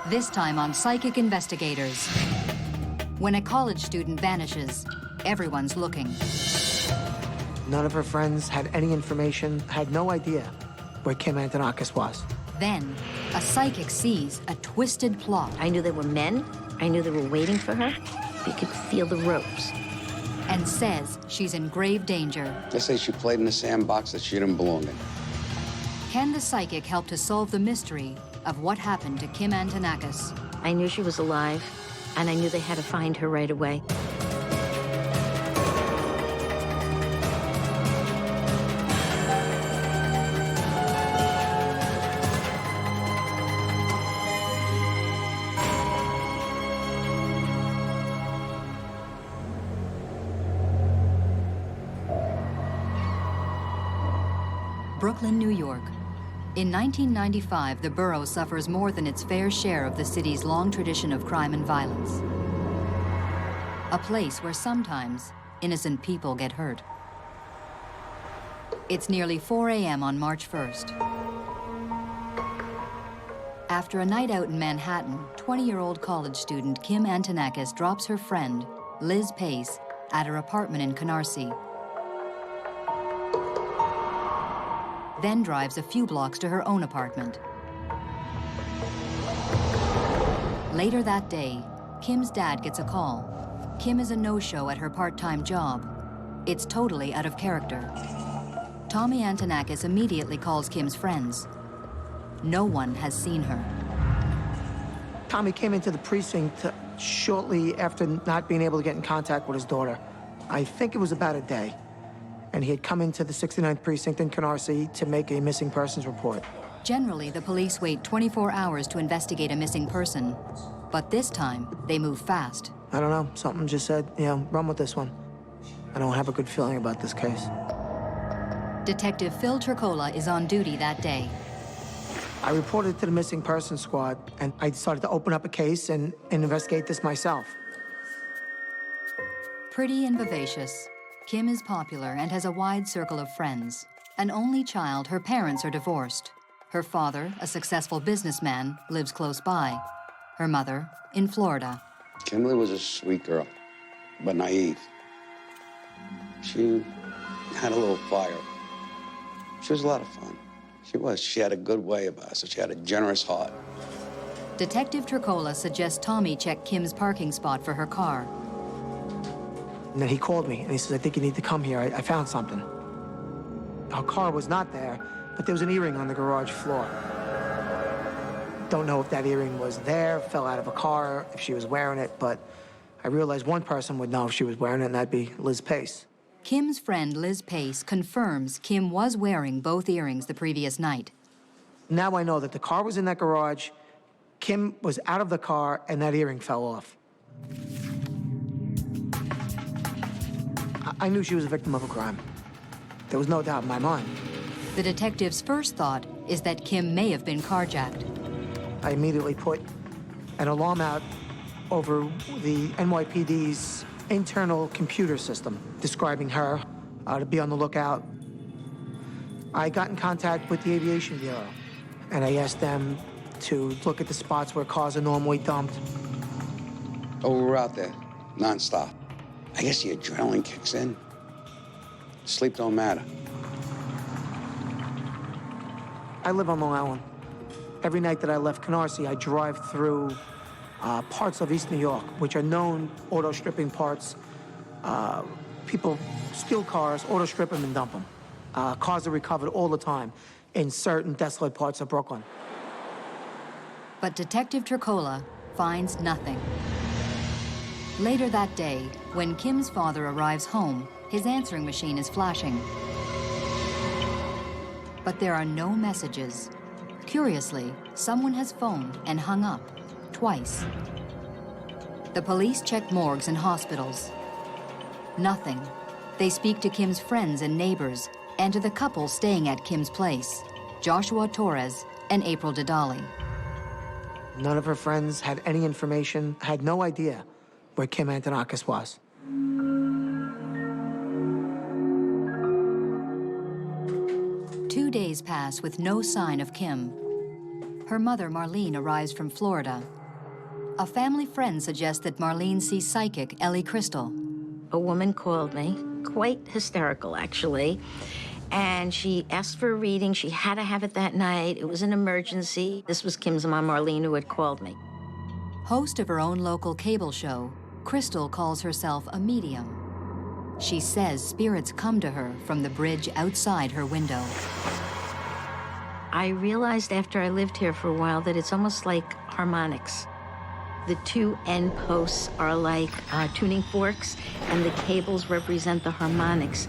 this time on Psychic Investigators. When a college student vanishes, everyone's looking. None of her friends had any information, had no idea where Kim Antonakos was. Then, a psychic sees a twisted plot. I knew there were men. I knew they were waiting for her. You could feel the ropes. And says she's in grave danger. They say she played in a sandbox that she didn't belong in. Can the psychic help to solve the mystery of what happened to Kim Antonakos? I knew she was alive, and I knew they had to find her right away. Brooklyn, New York. In 1995, the borough suffers more than its fair share of the city's long tradition of crime and violence. A place where sometimes innocent people get hurt. It's nearly 4 a.m. on March 1st. After a night out in Manhattan, 20-year-old college student Kim Antonakos drops her friend, Liz Pace, at her apartment in Canarsie. Then drives a few blocks to her own apartment. Later that day, Kim's dad gets a call. Kim is a no-show at her part-time job. It's totally out of character. Tommy Antonakos immediately calls Kim's friends. No one has seen her. Tommy came into the precinct shortly after not being able to get in contact with his daughter. I think it was about a day. And he had come into the 69th precinct in Canarsie to make a missing persons report. Generally, the police wait 24 hours to investigate a missing person. But this time, they move fast. I don't know, something just said, run with this one. I don't have a good feeling about this case. Detective Phil Turcola is on duty that day. I reported to the missing persons squad, and I started to open up a case and investigate this myself. Pretty and vivacious, Kim is popular and has a wide circle of friends. An only child, her parents are divorced. Her father, a successful businessman, lives close by. Her mother, in Florida. Kimberly was a sweet girl, but naive. She had a little fire. She was a lot of fun. She was. She had a good way about her. She had a generous heart. Detective Turcola suggests Tommy check Kim's parking spot for her car. And then he called me, and he says, I think you need to come here. I found something. Her car was not there, but there was an earring on the garage floor. Don't know if that earring was there, fell out of a car, if she was wearing it, but I realized one person would know if she was wearing it, and that'd be Liz Pace. Kim's friend, Liz Pace, confirms Kim was wearing both earrings the previous night. Now I know that the car was in that garage, Kim was out of the car, and that earring fell off. I knew she was a victim of a crime. There was no doubt in my mind. The detective's first thought is that Kim may have been carjacked. I immediately put an alarm out over the NYPD's internal computer system, describing her to be on the lookout. I got in contact with the Aviation Bureau, and I asked them to look at the spots where cars are normally dumped. Oh, we were out there, nonstop. I guess the adrenaline kicks in. Sleep don't matter. I live on Long Island. Every night that I left Canarsie, I drive through parts of East New York, which are known auto stripping parts. People steal cars, auto strip them, and dump them. Cars are recovered all the time in certain desolate parts of Brooklyn. But Detective Turcola finds nothing. Later that day, when Kim's father arrives home, his answering machine is flashing. But there are no messages. Curiously, someone has phoned and hung up twice. The police check morgues and hospitals. Nothing. They speak to Kim's friends and neighbors and to the couple staying at Kim's place, Joshua Torres and April Dedali. None of her friends had any information, had no idea where Kim Antonakos was. 2 days pass with no sign of Kim. Her mother, Marlene, arrives from Florida A family friend suggests that Marlene sees psychic Ellie Crystal. A woman called me, quite hysterical, actually, and she asked for a reading. She had to have it that night. It was an emergency. This was Kim's mom, Marlene, who had called me. Host of her own local cable show, Crystal calls herself a medium. She says spirits come to her from the bridge outside her window. I realized after I lived here for a while that it's almost like harmonics. The two end posts are like tuning forks, and the cables represent the harmonics.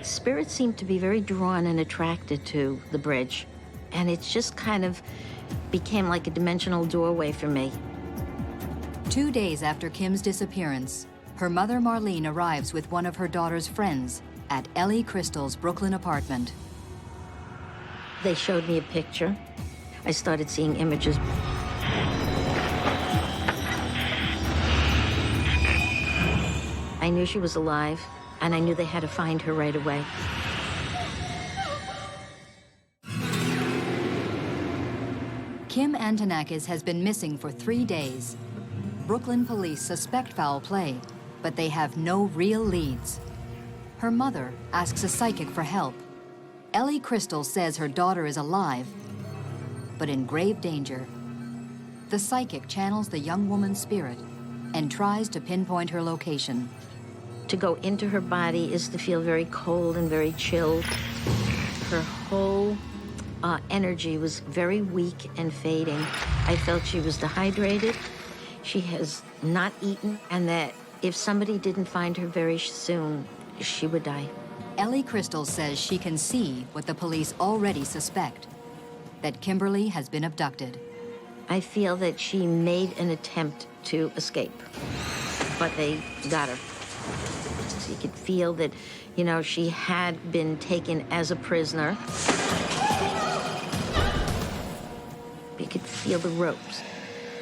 Spirits seem to be very drawn and attracted to the bridge, and it just kind of became like a dimensional doorway for me. 2 days after Kim's disappearance, her mother Marlene arrives with one of her daughter's friends at Ellie Crystal's Brooklyn apartment. They showed me a picture. I started seeing images. I knew she was alive, and I knew they had to find her right away. Kim Antonakos has been missing for 3 days. Brooklyn police suspect foul play, but they have no real leads. Her mother asks a psychic for help. Ellie Crystal says her daughter is alive, but in grave danger. The psychic channels the young woman's spirit and tries to pinpoint her location. To go into her body is to feel very cold and very chilled. Her whole energy was very weak and fading. I felt she was dehydrated. She has not eaten, and that if somebody didn't find her very soon, she would die. Ellie Crystal says she can see what the police already suspect, that Kimberly has been abducted. I feel that she made an attempt to escape, but they got her. So you could feel that, you know, she had been taken as a prisoner. You could feel the ropes.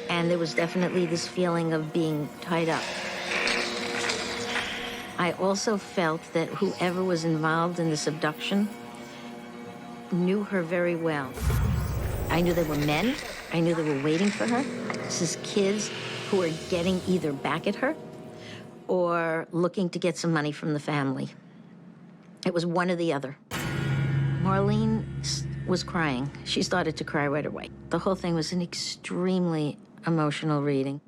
And there was definitely this feeling of being tied up. I also felt that whoever was involved in this abduction knew her very well. I knew they were men. I knew they were waiting for her. This is kids who are getting either back at her or looking to get some money from the family. It was one or the other. Marlene was crying. She started to cry right away. The whole thing was an extremely emotional reading.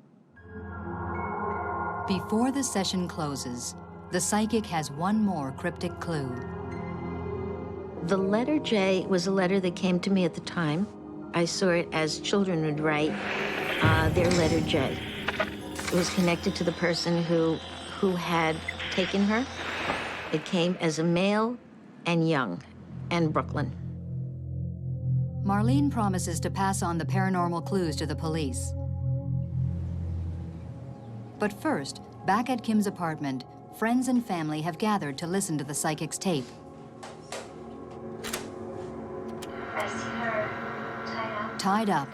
Before the session closes, the psychic has one more cryptic clue. The letter J was a letter that came to me at the time. I saw it as children would write their letter J. It was connected to the person who had taken her. It came as a male and young and Brooklyn. Marlene promises to pass on the paranormal clues to the police. But first, back at Kim's apartment, friends and family have gathered to listen to the psychic's tape. I see her Tied up,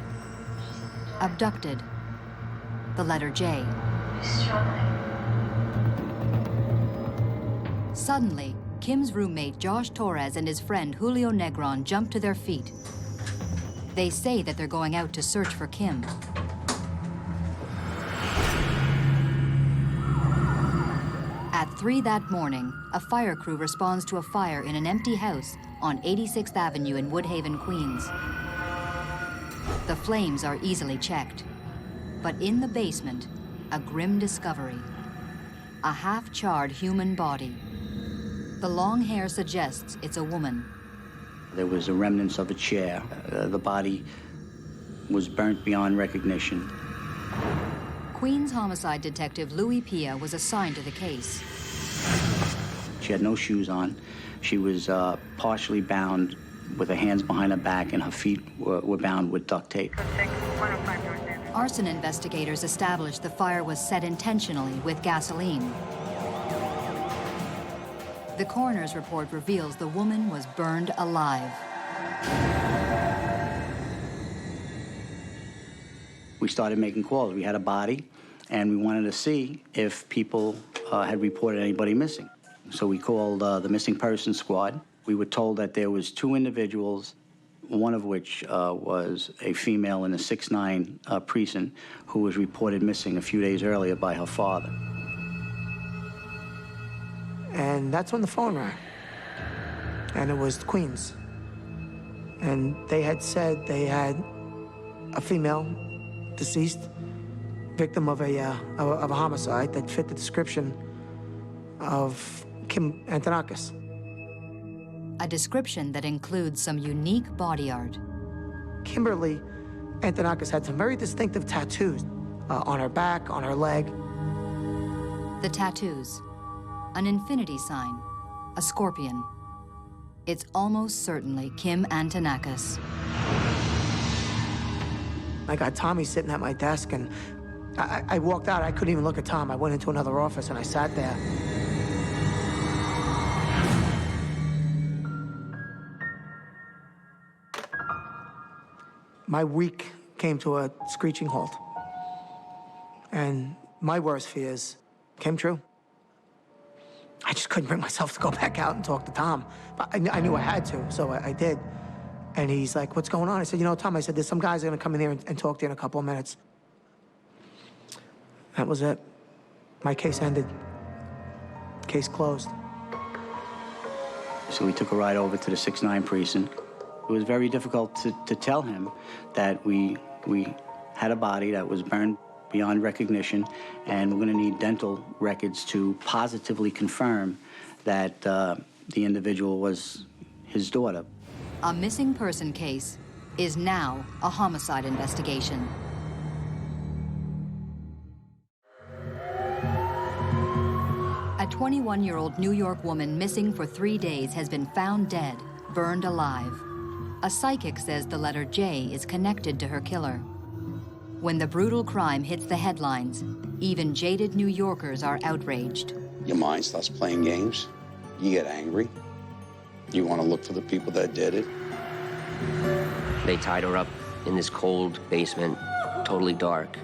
abducted, the letter J. She's struggling. Suddenly, Kim's roommate Josh Torres and his friend Julio Negron jump to their feet. They say that they're going out to search for Kim. At 3 that morning, a fire crew responds to a fire in an empty house on 86th Avenue in Woodhaven, Queens. The flames are easily checked. But in the basement, a grim discovery. A half-charred human body. The long hair suggests it's a woman. There was a remnants of a chair. The body was burnt beyond recognition. Queens homicide detective Louis Pia was assigned to the case. She had no shoes on. She was partially bound with her hands behind her back, and her feet were bound with duct tape. Arson investigators established the fire was set intentionally with gasoline. The coroner's report reveals the woman was burned alive. We started making calls. We had a body, and we wanted to see if people had reported anybody missing. So we called the missing person squad. We were told that there was 2 individuals one of which was a female in the 6-9 precinct who was reported missing a few days earlier by her father. And that's when the phone rang. And it was Queens. And they had said they had a female, deceased, victim of a homicide that fit the description of Kim Antonakos. A description that includes some unique body art. Kimberly Antonakos had some very distinctive tattoos on her back, on her leg. The tattoos. An infinity sign. A scorpion. It's almost certainly Kim Antonakos. I got Tommy sitting at my desk, and I walked out. I couldn't even look at Tom. I went into another office, and I sat there. My week came to a screeching halt. And my worst fears came true. I just couldn't bring myself to go back out and talk to Tom. But I knew I had to, so I did. And he's like, what's going on? I said, you know, Tom, I said, there's some guys that are gonna come in here and talk to you in a couple of minutes. That was it. My case ended. Case closed. So we took a ride over to the 6-9 precinct. It was very difficult to tell him that we had a body that was burned beyond recognition, and we're going to need dental records to positively confirm that the individual was his daughter. A missing person case is now a homicide investigation. A 21-year-old New York woman missing for 3 days has been found dead, burned alive. A psychic says the letter J is connected to her killer. When the brutal crime hits the headlines, even jaded New Yorkers are outraged. Your mind starts playing games. You get angry. You want to look for the people that did it. They tied her up in this cold basement, totally dark,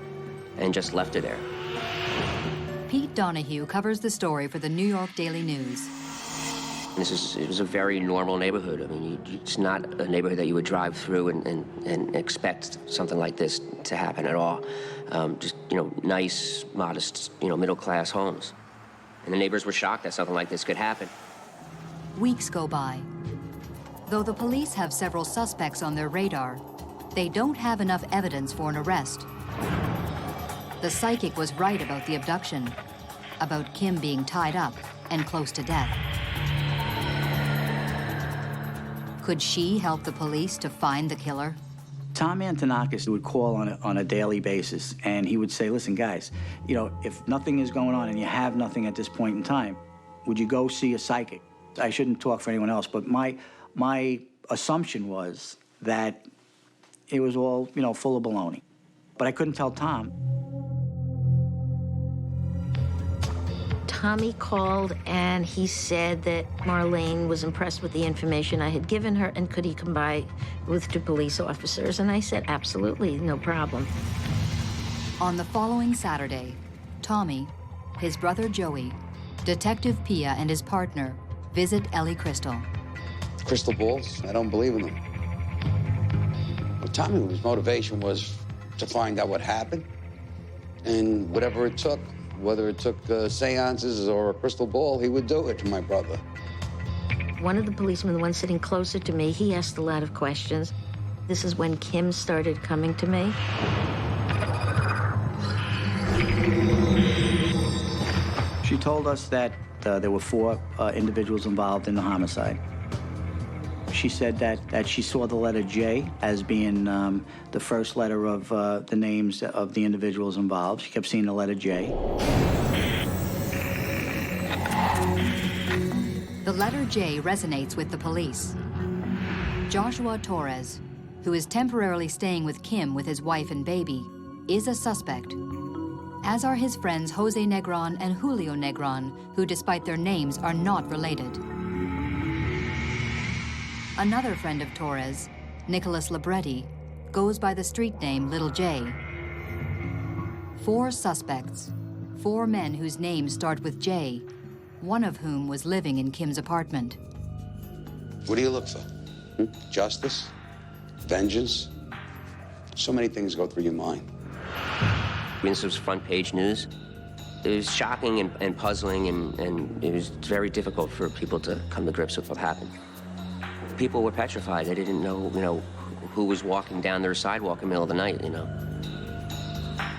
and just left her there. Pete Donahue covers the story for the New York Daily News. It was a very normal neighborhood. I mean, it's not a neighborhood that you would drive through and expect something like this to happen at all. Just, you know, nice, modest, you know, middle-class homes. And the neighbors were shocked that something like this could happen. Weeks go by. Though the police have several suspects on their radar, they don't have enough evidence for an arrest. The psychic was right about the abduction, about Kim being tied up and close to death. Could she help the police to find the killer? Tom Antonakos would call on a daily basis, and he would say, listen, guys, you know, if nothing is going on and you have nothing at this point in time, would you go see a psychic? I shouldn't talk for anyone else, but my assumption was that it was all, you know, full of baloney. But I couldn't tell Tom. Tommy called and he said that Marlene was impressed with the information I had given her and could he come by with 2 police officers, and I said absolutely, no problem. On the following Saturday, Tommy, his brother Joey, Detective Pia and his partner visit Ellie Crystal. Crystal balls, I don't believe in them. Well, Tommy's motivation was to find out what happened, and whatever it took, whether it took seances or a crystal ball, he would do it to my brother. One of the policemen, the one sitting closer to me, he asked a lot of questions. This is when Kim started coming to me. She told us that there were 4 individuals involved in the homicide. She said that she saw the letter J as being the first letter of the names of the individuals involved. She kept seeing the letter J. The letter J resonates with the police. Joshua Torres, who is temporarily staying with Kim with his wife and baby, is a suspect, as are his friends Jose Negron and Julio Negron, who, despite their names, are not related. Another friend of Torres, Nicholas Libretti, goes by the street name Little J. 4 suspects, 4 men whose names start with J, one of whom was living in Kim's apartment. What do you look for? Justice? vengeance. So many things go through your mind. This was front-page news. It was shocking and puzzling, and it was very difficult for people to come to grips with what happened. People were petrified. They didn't know, who was walking down their sidewalk in the middle of the night,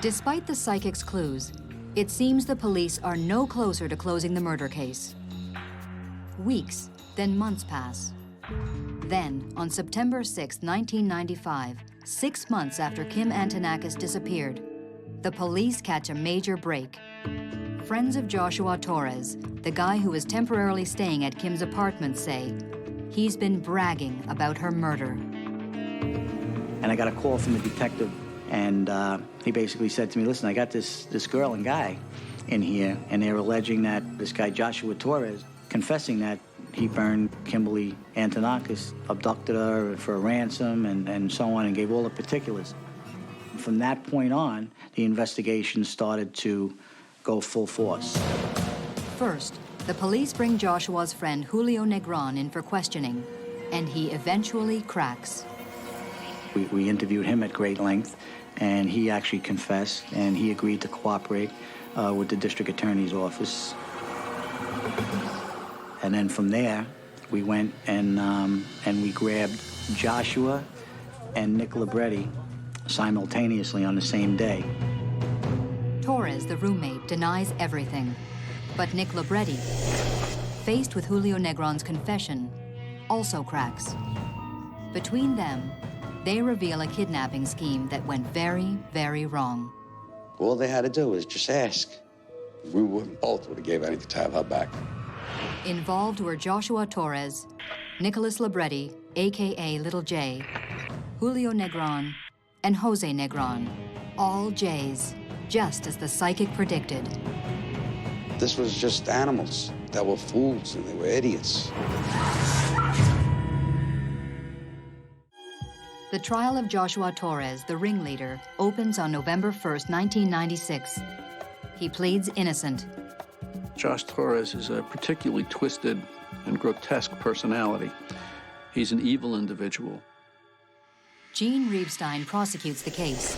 Despite the psychic's clues, it seems the police are no closer to closing the murder case. Weeks, then months pass. Then, on September 6, 1995, 6 months after Kim Antonakos disappeared, the police catch a major break. Friends of Joshua Torres, the guy who was temporarily staying at Kim's apartment, say he's been bragging about her murder. And I got a call from the detective, and he basically said to me, listen, I got this girl and guy in here, and they're alleging that this guy, Joshua Torres, confessing that he burned Kimberly Antonakos, abducted her for a ransom, and so on, and gave all the particulars. From that point on, the investigation started to go full force. First, the police bring Joshua's friend Julio Negron in for questioning, and he eventually cracks. We interviewed him at great length, and he actually confessed, and he agreed to cooperate with the district attorney's office. And then from there, we went and we grabbed Joshua and Nick Libretti simultaneously on the same day. Torres, the roommate, denies everything. But Nick Libretti, faced with Julio Negron's confession, also cracks. Between them, they reveal a kidnapping scheme that went very, very wrong. All they had to do was just ask. We both would have gave anything to have her back. Involved were Joshua Torres, Nicholas Libretti, a.k.a. Little J, Julio Negron, and Jose Negron, all J's, just as the psychic predicted. This was just animals that were fools and they were idiots. The trial of Joshua Torres, the ringleader, opens on November 1st, 1996. He pleads innocent. Josh Torres is a particularly twisted and grotesque personality. He's an evil individual. Gene Reebstein prosecutes the case.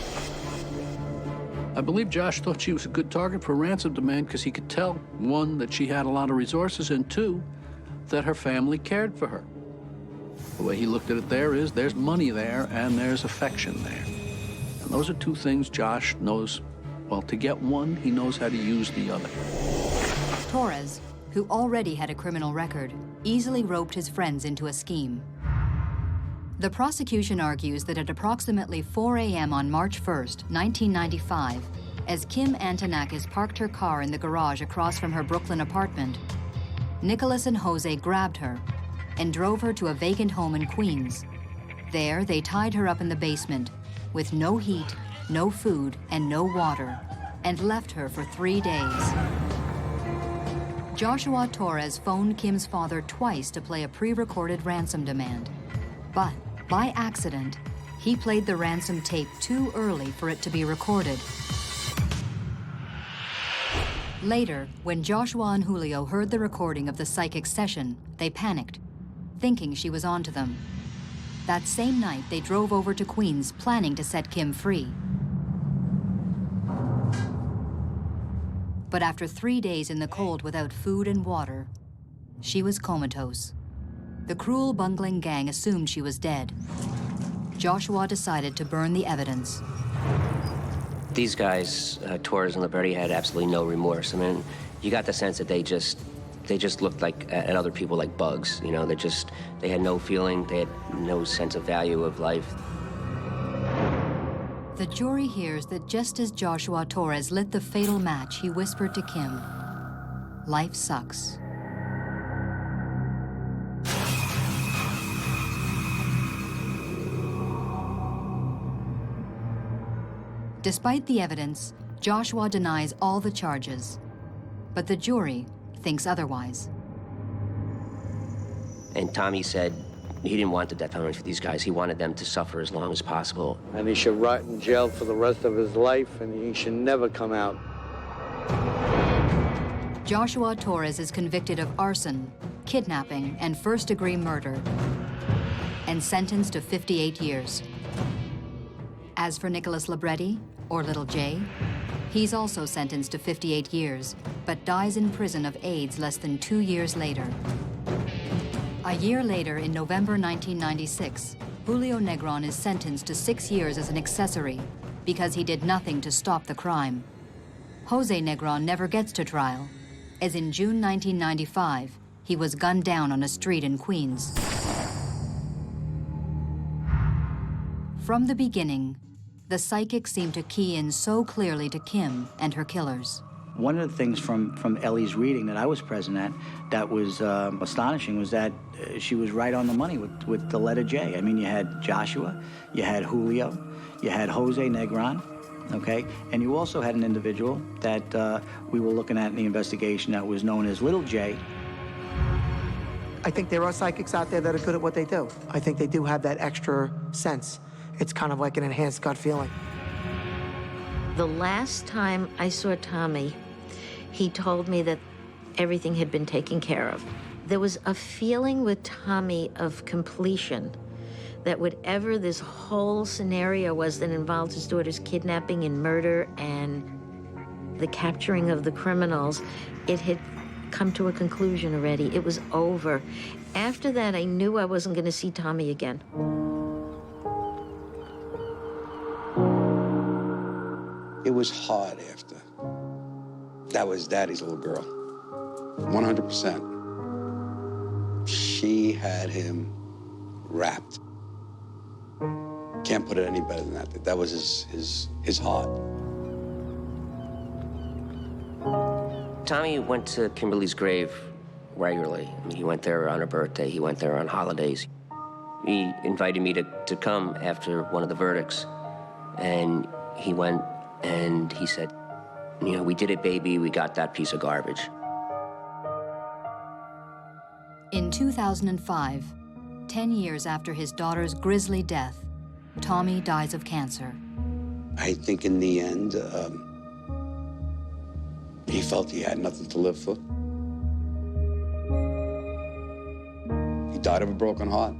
I believe Josh thought she was a good target for a ransom demand because he could tell, one, that she had a lot of resources, and two, that her family cared for her. The way he looked at it there's money there and there's affection there. And those are two things Josh knows. Well, to get one, he knows how to use the other. Torres, who already had a criminal record, easily roped his friends into a scheme. The prosecution argues that at approximately 4 a.m. on March 1st, 1995, as Kim Antonakos parked her car in the garage across from her Brooklyn apartment, Nicholas and Jose grabbed her and drove her to a vacant home in Queens. There, they tied her up in the basement with no heat, no food, and no water, and left her for 3 days. Joshua Torres phoned Kim's father twice to play a pre-recorded ransom demand. But, by accident, he played the ransom tape too early for it to be recorded. Later, when Joshua and Julio heard the recording of the psychic session, they panicked, thinking she was onto them. That same night, they drove over to Queens, planning to set Kim free. But after 3 days in the cold without food and water, she was comatose. The cruel, bungling gang assumed she was dead. Joshua decided to burn the evidence. These guys, Torres and Libretti, had absolutely no remorse. I mean, you got the sense that they just looked like at other people like bugs. You know, they had no feeling, they had no sense of value of life. The jury hears that just as Joshua Torres lit the fatal match, he whispered to Kim, "Life sucks." Despite the evidence, Joshua denies all the charges, but the jury thinks otherwise. And Tommy said he didn't want the death penalty for these guys. He wanted them to suffer as long as possible. And he should rot in jail for the rest of his life, and he should never come out. Joshua Torres is convicted of arson, kidnapping, and first-degree murder. and sentenced to 58 years. As for Nicholas Libretti, or Little J, he's also sentenced to 58 years, but dies in prison of AIDS less than 2 years later. A year later, in November 1996, Julio Negron is sentenced to 6 years as an accessory because he did nothing to stop the crime. Jose Negron never gets to trial, as in June 1995, he was gunned down on a street in Queens. From the beginning, the psychic seemed to key in so clearly to Kim and her killers. One of the things from Ellie's reading that I was present at that was astonishing was that she was right on the money with the letter J. I mean, you had Joshua, you had Julio, you had Jose Negron, okay? And you also had an individual that we were looking at in the investigation that was known as Little J. I think there are psychics out there that are good at what they do. I think they do have that extra sense. It's kind of like an enhanced gut feeling. The last time I saw Tommy, he told me that everything had been taken care of. There was a feeling with Tommy of completion, that whatever this whole scenario was that involved his daughter's kidnapping and murder and the capturing of the criminals, it had come to a conclusion already. It was over. After that, I knew I wasn't going to see Tommy again. It was hard after. That was Daddy's little girl. 100%. She had him wrapped. Can't put it any better than that. That was his heart. Tommy went to Kimberly's grave regularly. I mean, he went there on her birthday. He went there on holidays. He invited me to come after one of the verdicts, and he went and he said, you know, we did it, baby. We got that piece of garbage. In 2005, 10 years after his daughter's grisly death, Tommy dies of cancer. I think in the end, he felt he had nothing to live for. He died of a broken heart.